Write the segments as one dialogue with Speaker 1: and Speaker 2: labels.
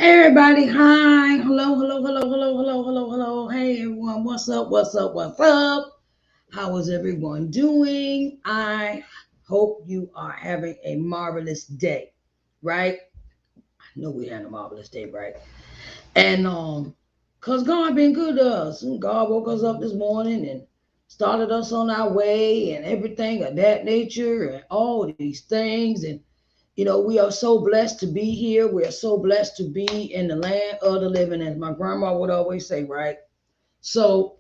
Speaker 1: Everybody, hi, hello, hello, hello, hello, hello, hello, hello. Hey everyone, what's up, what's up, what's up? How is everyone doing? I hope you are having a marvelous day, right? I know we had a marvelous day, right? And cause God been good to us, and God woke us up this morning and started us on our way and everything of that nature and all these things. And we are so blessed to be here. We are so blessed to be in the land of the living, as my grandma would always say, right? So,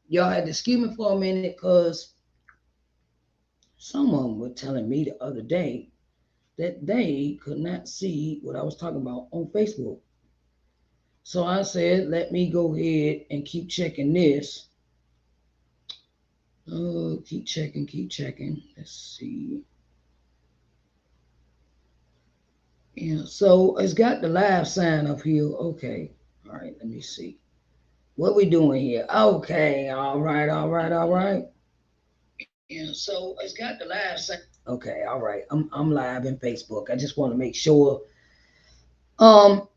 Speaker 1: y'all had to excuse me for a minute because someone was telling me the other day that they could not see what I was talking about on Facebook. So I said, let me go ahead and keep checking this. Oh, keep checking, keep checking. Let's see. Yeah, so it's got the live sign up here. Okay. All right, let me see. What we doing here? Okay, all right, all right, all right. Yeah, so it's got the live sign. Okay, all right. I'm live in Facebook. I just want to make sure. Um,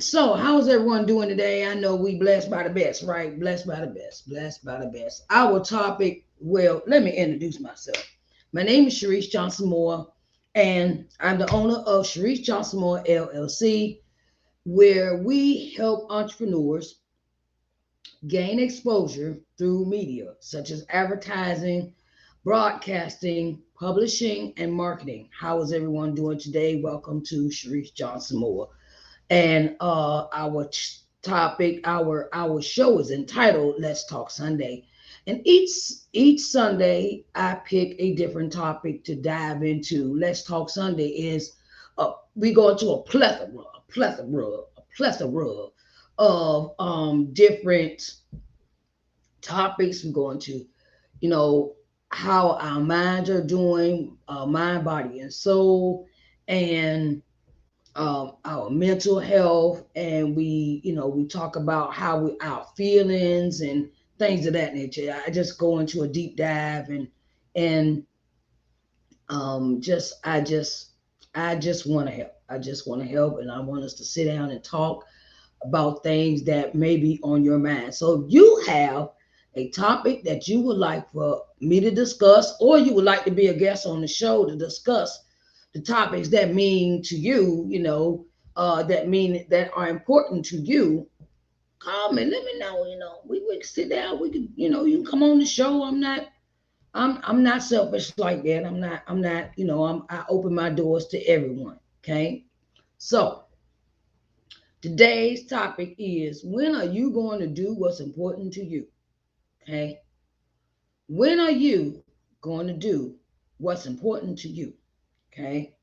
Speaker 1: so how's everyone doing today? I know we blessed by the best, right? Blessed by the best, blessed by the best. Our topic. Well, let me introduce myself. My name is Sharice Johnson Moore, and I'm the owner of Sharice Johnson Moore LLC, where we help entrepreneurs gain exposure through media such as advertising, broadcasting, publishing, and marketing. How is everyone doing today? Welcome to Sharice Johnson Moore. And our topic, our show is entitled Let's Talk Sunday. And each Sunday I pick a different topic to dive into. Let's Talk Sunday is we go into a plethora of different topics. We're going to, you know, how our minds are doing, mind, body, and soul, and our mental health. And we talk about how our feelings and things of that nature. I just go into a deep dive and just I just want to help. I just want to help, and I want us to sit down and talk about things that may be on your mind. So if you have a topic that you would like for me to discuss, or you would like to be a guest on the show to discuss the topics that mean to you, that are important to you, call me. Let me know. We can sit down. We can, you can come on the show. I'm not selfish like that. I'm not. I open my doors to everyone. Okay. So today's topic is, when are you going to do what's important to you? Okay. When are you going to do what's important to you? Okay.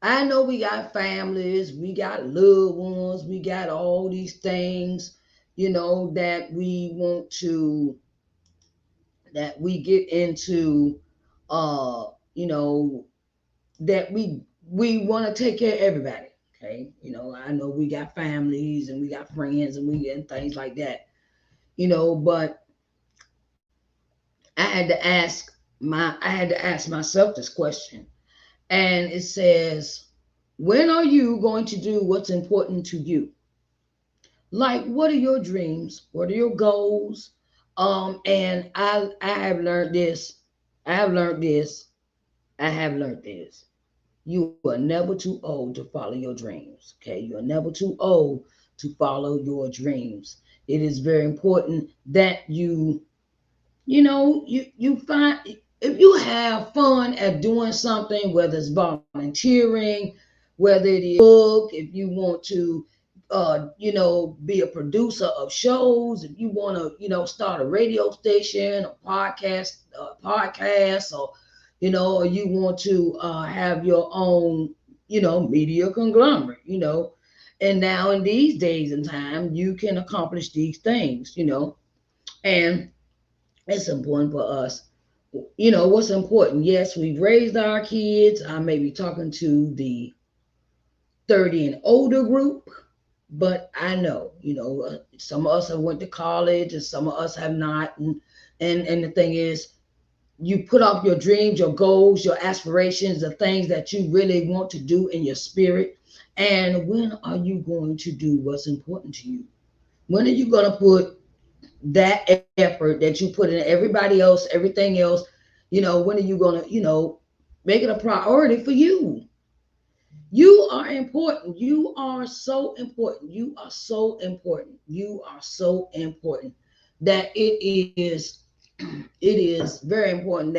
Speaker 1: I know we got families, we got loved ones, we got all these things, that we want to, that we get into, uh, you know, that we want to take care of everybody. Okay. I know we got families and we got friends and we and things like that, but I had to ask myself this question. And it says, when are you going to do what's important to you? Like, what are your dreams? What are your goals? And I have learned this. I have learned this. I have learned this. You are never too old to follow your dreams. Okay, you are never too old to follow your dreams. It is very important that you find, if you have fun at doing something, whether it's volunteering, whether it is book, if you want to be a producer of shows, if you want to start a radio station, a podcast, or or you want to have your own media conglomerate, and now in these days and time you can accomplish these things, and it's important for us. What's important? Yes, we've raised our kids. I may be talking to the 30 and older group, but I know, some of us have went to college and some of us have not. And the thing is, you put off your dreams, your goals, your aspirations, the things that you really want to do in your spirit. And when are you going to do what's important to you? When are you going to put that effort that you put in everybody else, everything else? When are you going to, make it a priority for you? You are important. You are so important. You are so important. You are so important that it is very important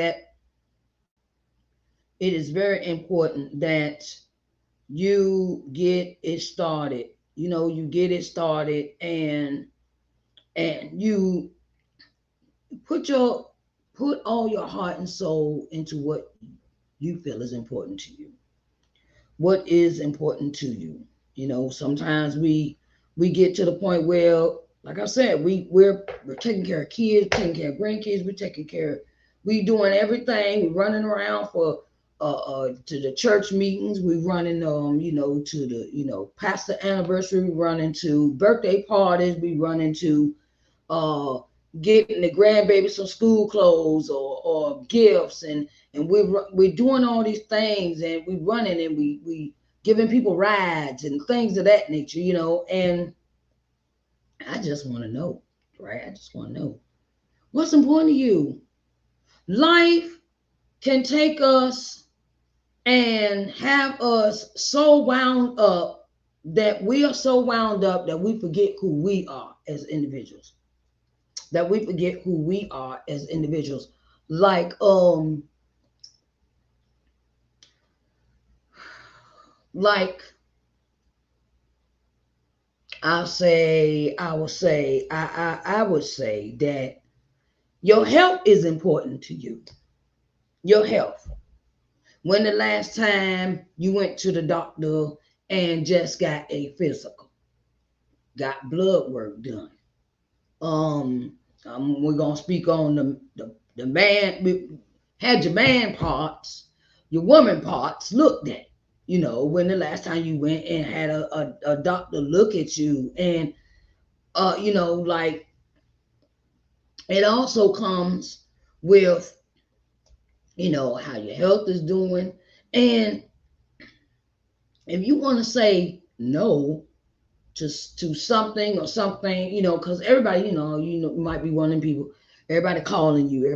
Speaker 1: that you get it started. You get it started, and you put your put all your heart and soul into what you feel is important to you. What is important to you? Sometimes we get to the point where, like I said, we're taking care of kids, taking care of grandkids, we're taking care, we doing everything, we're running around for to the church meetings, we running to the pastor anniversary, we running to birthday parties, we running to uh, getting the grandbaby some school clothes or gifts, and we're doing all these things, and we running, and we giving people rides and things of that nature, and I just want to know, right? I just want to know what's important to you. Life can take us and have us so wound up that we are so wound up that we forget who we are as individuals, like like I would say that your health is important to you. Your health. When the last time you went to the doctor and just got a physical, got blood work done? We're gonna speak on the man. Had your man parts, your woman parts looked at. When the last time you went and had a doctor look at you, and like, it also comes with how your health is doing. And if you want to say no to something or something, because everybody, might be one of them people. Everybody's calling you.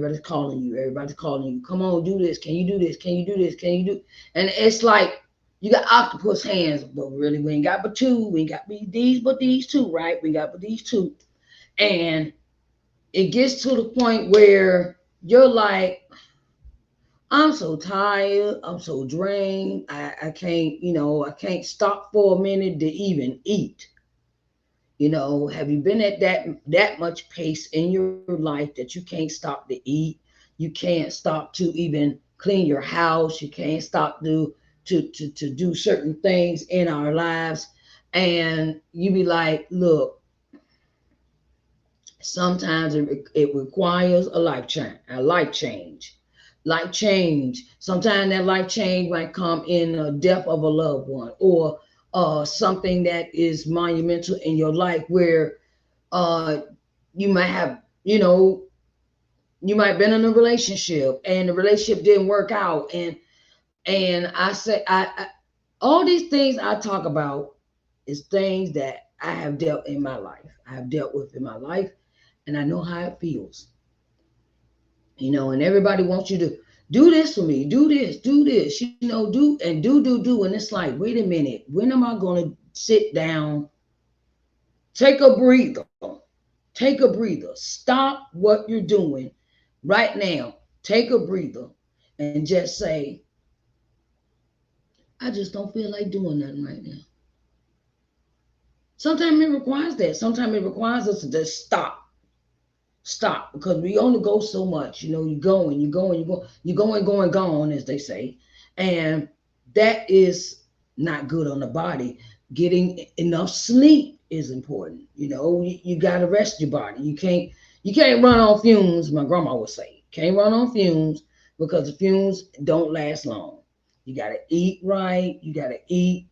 Speaker 1: Come on, do this. Can you do this? Can you do this? Can you do? And it's like you got octopus hands, but really we ain't got but two. We ain't got these, but these two, right? We got but these two, and it gets to the point where you're like, I'm so tired. I'm so drained. I can't, I can't stop for a minute to even eat. Have you been at that much pace in your life that you can't stop to eat? You can't stop to even clean your house. You can't stop to do certain things in our lives. And you be like, look, sometimes it requires a life change. Sometimes that life change might come in the death of a loved one, or something that is monumental in your life, where uh, you might have, you might have been in a relationship and the relationship didn't work out, and I all these things I talk about is things that I have dealt in my life. I have dealt with in my life, and I know how it feels. And everybody wants you to do this for me, do this, do, and it's like, wait a minute, when am I going to sit down, take a breather, stop what you're doing right now, take a breather, and just say, I just don't feel like doing nothing right now. Sometimes it requires that. Sometimes it requires us to just stop, because we only go so much. You're going, you're going, gone, as they say, and that is not good on the body. Getting enough sleep is important. You got to rest your body. You can't run on fumes. My grandma would say, can't run on fumes, because the fumes don't last long. You got to eat right. You got to eat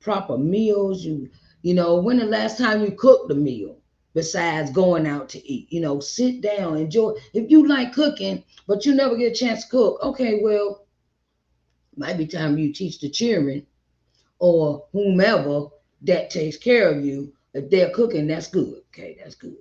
Speaker 1: proper meals. When the last time you cooked a meal besides going out to eat? Sit down, enjoy. If you like cooking, but you never get a chance to cook, okay, well, might be time you teach the children, or whomever that takes care of you. If they're cooking, that's good. Okay, that's good.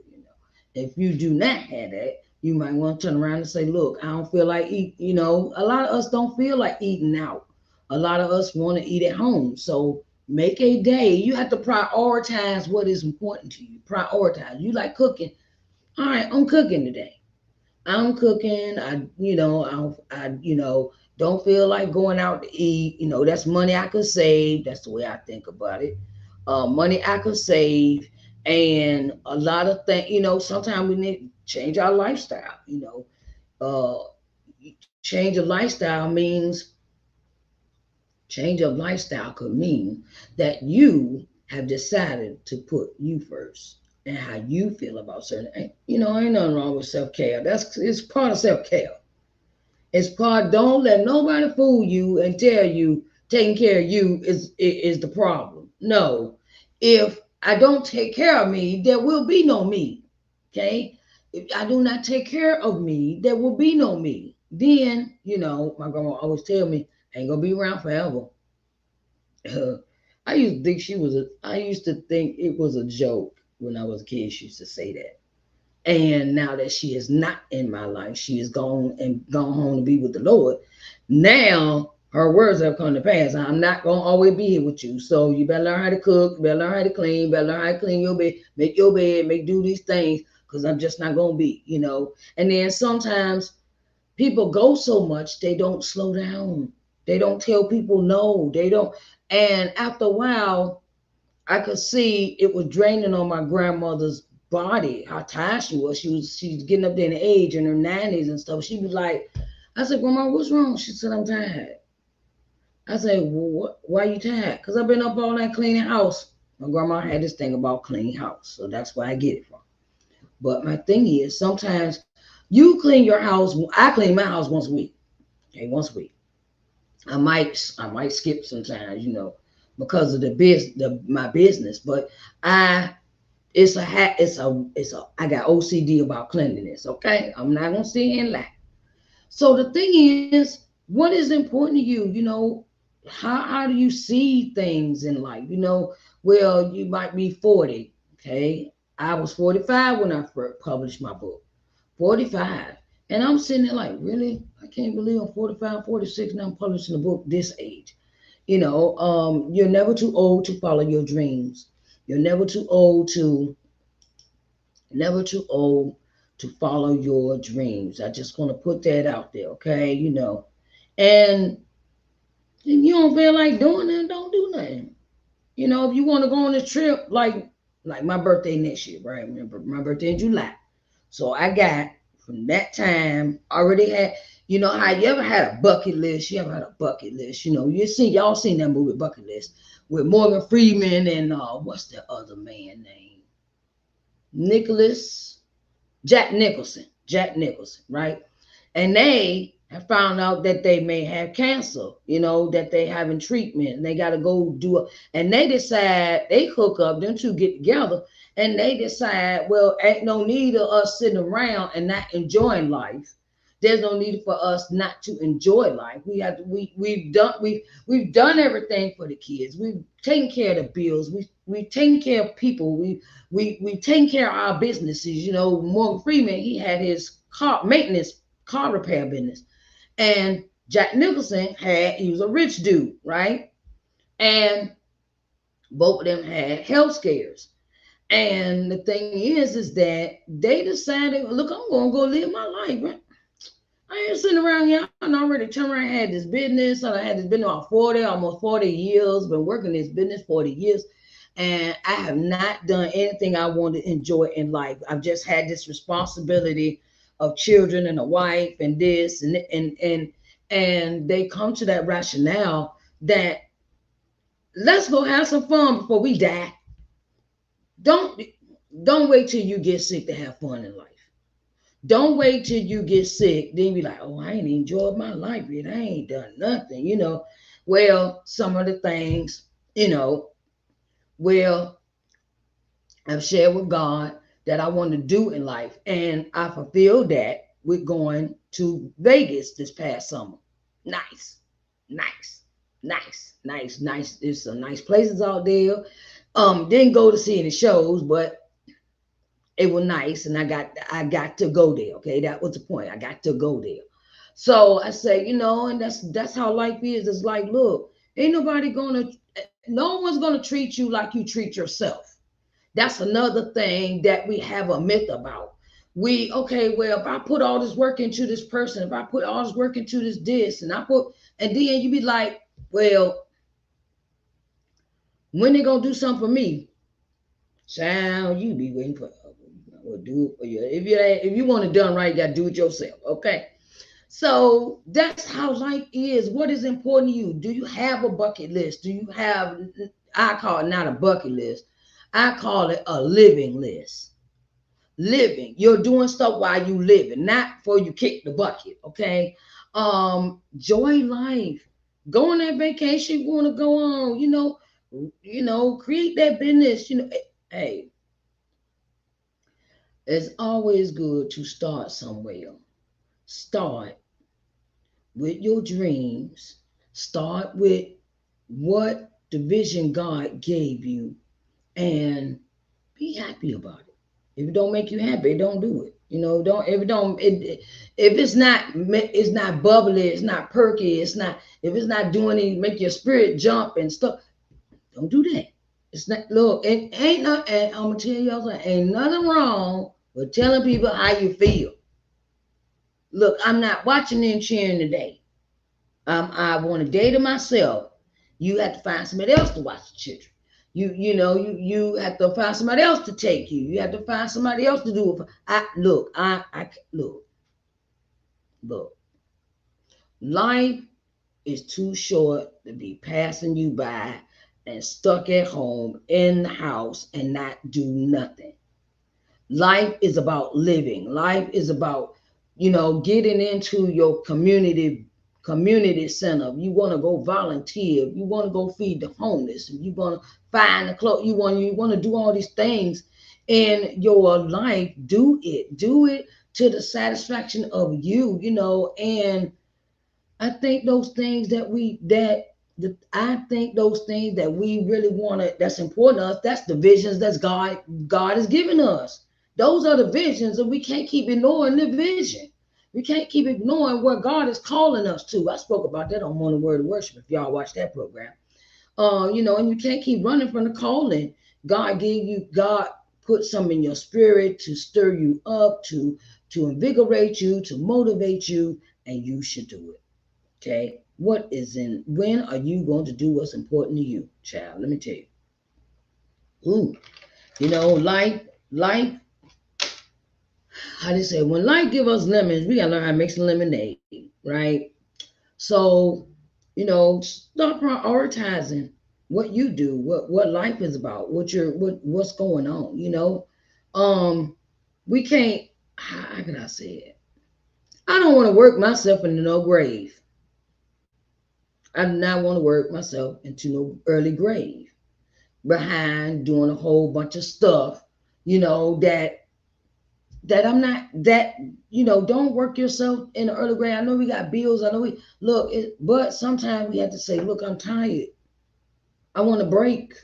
Speaker 1: If you do not have that, you might want to turn around and say, look, I don't feel like eat. A lot of us don't feel like eating out. A lot of us want to eat at home. So make a day. You have to prioritize what is important to you. Prioritize. You like cooking. All right, I'm cooking today. I'm cooking. I don't feel like going out to eat. That's money I could save. That's the way I think about it. Money I could save, and a lot of things. Sometimes we need to change our lifestyle. Change of lifestyle means change of lifestyle could mean that you have decided to put you first and how you feel about certain. Ain't nothing wrong with self care. It's part of self care. It's part. Don't let nobody fool you and tell you taking care of you is the problem. No, if I don't take care of me, there will be no me. Okay, if I do not take care of me, there will be no me. Then my grandma always tell me, I ain't gonna be around forever. I used to think she was a. I used to think it was a joke when I was a kid. She used to say that. And now that she is not in my life, she is gone home to be with the Lord. Now her words have come to pass. I'm not gonna always be here with you. So you better learn how to cook, you better learn how to clean, you better learn how to clean your bed, make do these things, because I'm just not gonna be. And then sometimes people go so much they don't slow down. They don't tell people no. They don't. And after a while, I could see it was draining on my grandmother's body, how tired she was. She's getting up there in age in her 90s and stuff. She'd be like, I said, Grandma, what's wrong? She said, I'm tired. I said, well, why you tired? Because I've been up all night cleaning house. My grandma had this thing about cleaning house, so that's where I get it from. But my thing is, sometimes you clean your house. I clean my house once a week. Okay, once a week. I might skip sometimes, because of my business. But I it's a hat. It's a. I got OCD about cleanliness. Okay, I'm not gonna sit here and lie. So the thing is, what is important to you? How do you see things in life? Well, you might be 40. Okay, I was 45 when I first published my book. 45, and I'm sitting there like, really? I can't believe I'm 45, 46 now. I'm publishing a book this age. You're never too old to follow your dreams. You're never too old to follow your dreams. I just want to put that out there, okay? And if you don't feel like doing it, don't do nothing. If you want to go on a trip, like my birthday next year, right? Remember my birthday in July. So I got from that time already had. How you ever had a bucket list? You ever had a bucket list? Y'all seen that movie Bucket List with Morgan Freeman and what's the other man name? Nicholas Jack Nicholson, right? And they have found out that they may have cancer, that they having treatment and they got to go do it. And they decide, they hook up, them two get together and they decide, well, ain't no need of us sitting around and not enjoying life. There's no need for us not to enjoy life. We've done everything for the kids. We've taken care of the bills. We've taken care of people. We've taken care of our businesses. Morgan Freeman, he had his car repair business, and Jack Nicholson he was a rich dude, right? And both of them had health scares. And the thing is that they decided, look, I'm gonna go live my life, right? I ain't sitting around here. I already turned around, had this business. I had this business about 40, almost 40 years, been working this business 40 years. And I have not done anything I want to enjoy in life. I've just had this responsibility of children and a wife and this and they come to that rationale that let's go have some fun before we die. Don't don't wait till you get sick to have fun in life. Don't wait till you get sick, then be like, oh, I ain't enjoyed my life yet. I ain't done nothing. Well, some of the things, you know, well, I've shared with God that I want to do in life. And I fulfilled that with going to Vegas this past summer. Nice, nice. Nice. There's some nice places out there. Didn't go to see any shows, but it was nice, and I got to go there. Okay, that was the point. I got to go there. So I say, and that's how life is. It's like, look, ain't nobody gonna, no one's gonna treat you like you treat yourself. That's another thing that we have a myth about. Okay, well, if I put all this work into this person, if I put all this work into this, and then you be like, well, when they gonna do something for me? Child, you be waiting for will do it for you. If you want it done right, you gotta do it yourself. Okay. So that's how life is. What is important to you? Do you have a bucket list? Do you have, I call it not a bucket list, I call it a living list. Living. You're doing stuff while you living, not before you kick the bucket. Okay. Joy life. Go on that vacation you want to go on, create that business, hey, it's always good to start somewhere. Start with your dreams. Start with what the vision God gave you, and be happy about it. If it don't make you happy, don't do it. Don't if it don't it, if it's not bubbly, it's not perky, it's not if it's not doing it, make your spirit jump and stuff. Don't do that. It's not. Look, it ain't no. And I'm gonna tell y'all something. Ain't nothing wrong with telling people how you feel. Look, I'm not watching and cheering today. I want to date myself. You have to find somebody else to watch the children. You have to find somebody else to take you. You have to find somebody else to do it. Look. Life is too short to be passing you by and stuck at home in the house and not do nothing. Life is about living. Life is about, getting into your community center. You want to go volunteer. You want to go feed the homeless. You want to find the clothes. You want to do all these things in your life. Do it. Do it to the satisfaction of you. And I think those things I think those things that we really want to, that's important to us, that's the visions that God has given us. Those are the visions, and we can't keep ignoring the vision. We can't keep ignoring where God is calling us to. I spoke about that on Morning Word of Worship, if y'all watch that program. And you can't keep running from the calling. God put some in your spirit to stir you up, to invigorate you, to motivate you, and you should do it. Okay. When are you going to do what's important to you, child? Let me tell you. Ooh, life, how do you say, when life give us lemons, we gotta learn how to make some lemonade, right? So, start prioritizing what you do, what life is about, what's going on, we can't, how can I say it? I don't want to work myself into no grave. I do not want to work myself into no early grave behind doing a whole bunch of stuff, that I'm not that, don't work yourself in the early grade. I know we got bills. I know we look, but sometimes we have to say, look, I'm tired. I want a break.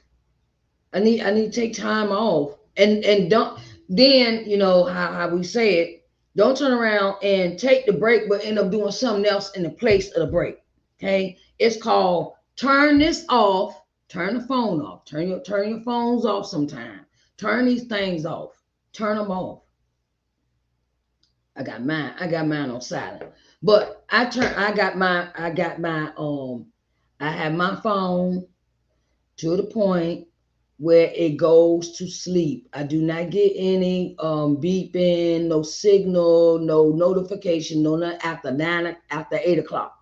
Speaker 1: I need to take time off. And don't then, how we say it, don't turn around and take the break, but end up doing something else in the place of the break. Okay. It's called turn this off, turn the phone off, turn your phones off sometime. Turn these things off. Turn them off. I got mine on silent. But I have my phone to the point where it goes to sleep. I do not get any beeping, no signal, no notification, no nothing after 8 o'clock.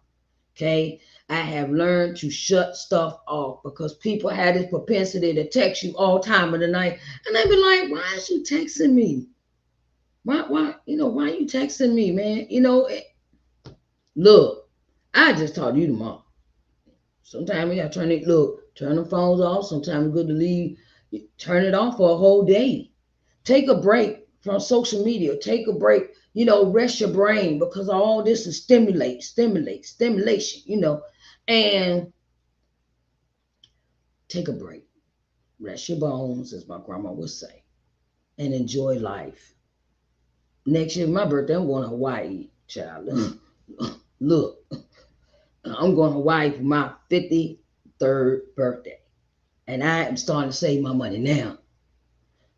Speaker 1: Okay. I have learned to shut stuff off because people had this propensity to text you all time of the night. And they be like, why is you texting me? Why are you texting me, man? Look, I just talked to you tomorrow. Sometimes we gotta turn the phones off. Sometimes it's good to leave, turn it off for a whole day. Take a break from social media. Take a break, rest your brain because all this is stimulation, and Take a break. Rest your bones, as my grandma would say, and enjoy life. Next year, my birthday, I'm going to Hawaii, child. Look, I'm going to Hawaii for my 53rd birthday. And I am starting to save my money now.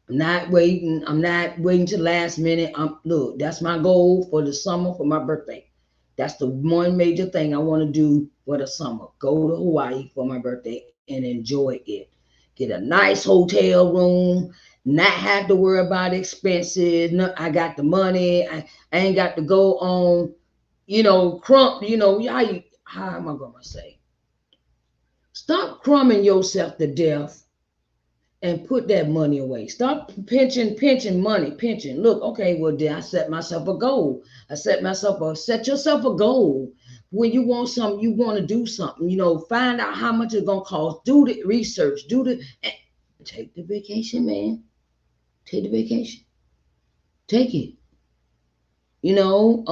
Speaker 1: I'm not waiting. I'm not waiting to the last minute. Look, that's my goal for the summer for my birthday. That's the one major thing I want to do for the summer. Go to Hawaii for my birthday and enjoy it. Get a nice hotel room, not have to worry about expenses. No, I got the money. I ain't got to go on, crump, how am I gonna say? Stop crumbing yourself to death and put that money away. Stop pinching money, pinching. Look, okay, well, did I set myself a goal? Set yourself a goal. When you want something, you want to do something, find out how much it's going to cost. Do the research, take the vacation, man. Take the vacation. Take it. You know,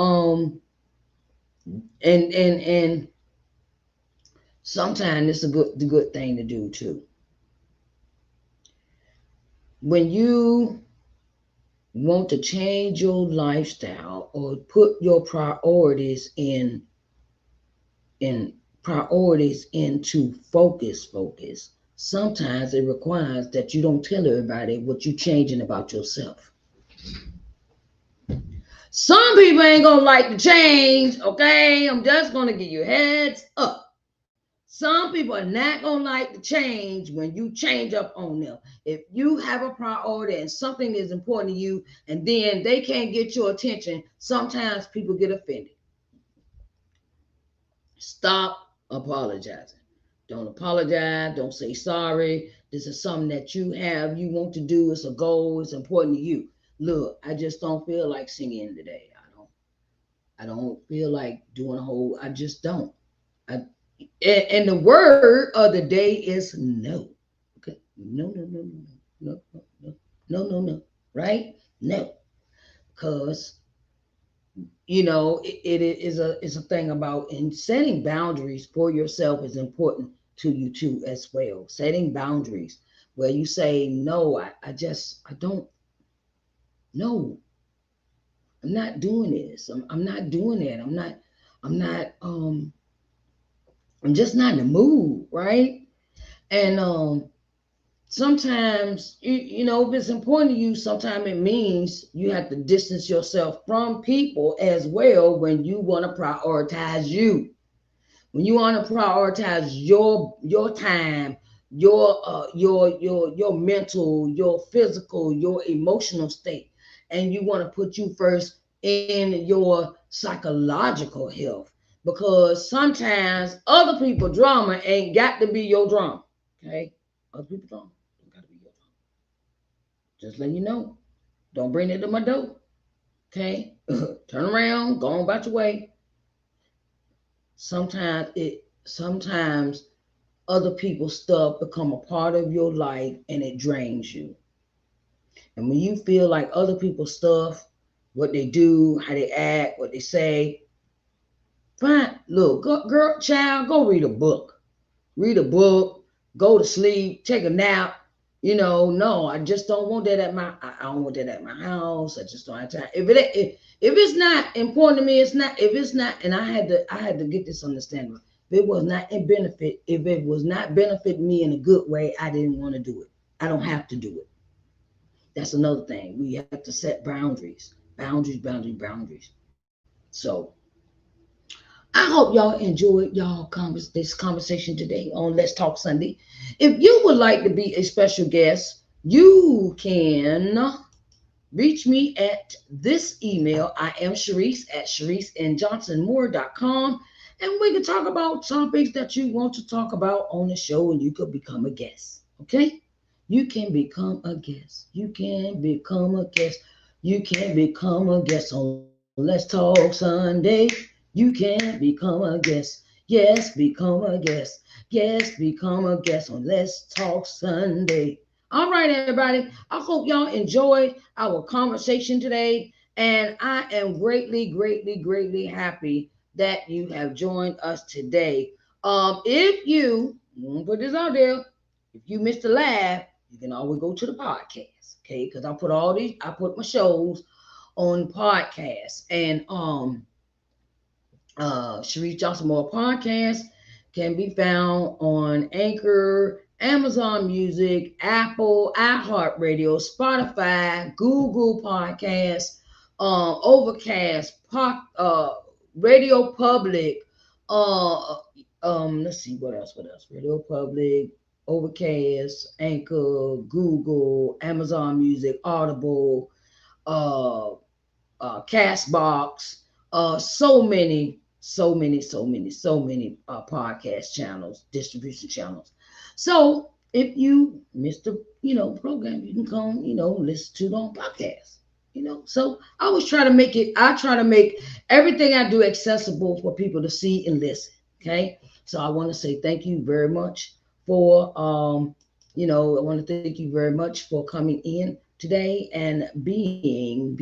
Speaker 1: and sometimes it's the good thing to do too. When you want to change your lifestyle or put your in priorities into focus, sometimes it requires that you don't tell everybody what you're changing about yourself. Some people ain't gonna like the change, okay? I'm just gonna give you heads up. Some people are not gonna like the change when you change up on them. If you have a priority and something is important to you, and then they can't get your attention, sometimes people get offended. Stop apologizing. Don't apologize. Don't say sorry. This is something that you want to do. It's a goal. It's important to you. Look, I just don't feel like singing today. I don't feel like doing a whole. I just don't. I and the word of the day is no. Okay, no. Right? No, because it is a thing about, and setting boundaries for yourself is important to you too as well. Setting boundaries where you say no. I don't. No, I'm not doing this. I'm not doing that. I'm not. I'm just not in the mood, right? And sometimes if it's important to you, sometimes it means you have to distance yourself from people as well when you want to prioritize you. When you want to prioritize your time, your mental, your physical, your emotional state, and you want to put you first in your psychological health, because sometimes other people drama ain't got to be your drama. Okay, other people drama don't got to be your drama. Just letting you know, don't bring it to my door. Okay, turn around, go on about your way. Sometimes other people's stuff become a part of your life and it drains you. And when you feel like other people's stuff, what they do, how they act, what they say, fine. Look, girl, child, go read a book. Read a book, go to sleep, take a nap. No, I just don't want that I don't want that at my house. I just don't have time. If it's not important to me, it's not. If it's not, and I had to get this understanding. If it was not benefit me in a good way, I didn't want to do it. I don't have to do it. That's another thing. We have to set boundaries. So I hope y'all enjoyed this conversation today on Let's Talk Sunday. If you would like to be a special guest, you can reach me at this email. I am Sharice at ShariceNJohnsonMoore.com. And we can talk about topics that you want to talk about on the show, and you could become a guest. Okay? You can become a guest. You can become a guest. You can become a guest on Let's Talk Sunday. You can become a guest. Yes, become a guest. Yes, become a guest on Let's Talk Sunday. All right, everybody. I hope y'all enjoyed our conversation today. And I am greatly happy that you have joined us today. If you, I'm gonna put this out there, if you missed the live, you can always go to the podcast, okay? Because I put my shows on podcasts, and Sharice Johnson Moore podcast can be found on Anchor, Amazon Music, Apple, iHeartRadio, Spotify, Google Podcasts, Overcast, Radio Public. Let's see what else. Radio Public, Overcast, Anchor, Google, Amazon Music, Audible, uh, Castbox, so many podcast channels, distribution channels. So if you missed the program, you can come listen to it on podcast. So I try to make everything I do accessible for people to see and listen. Okay, so I want to say thank you very much for I want to thank you very much for coming in today and being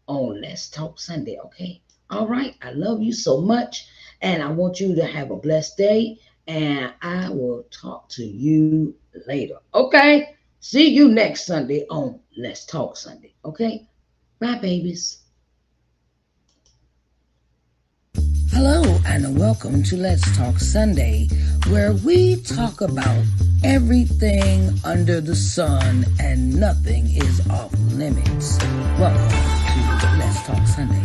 Speaker 1: on Let's Talk Sunday, okay? All right. I love you so much, and I want you to have a blessed day, and I will talk to you later, okay? See you next Sunday on Let's Talk Sunday, okay? Bye, babies. Hello, and welcome to Let's Talk Sunday, where we talk about everything under the sun and nothing is off limits. Welcome to Let's Talk Sunday.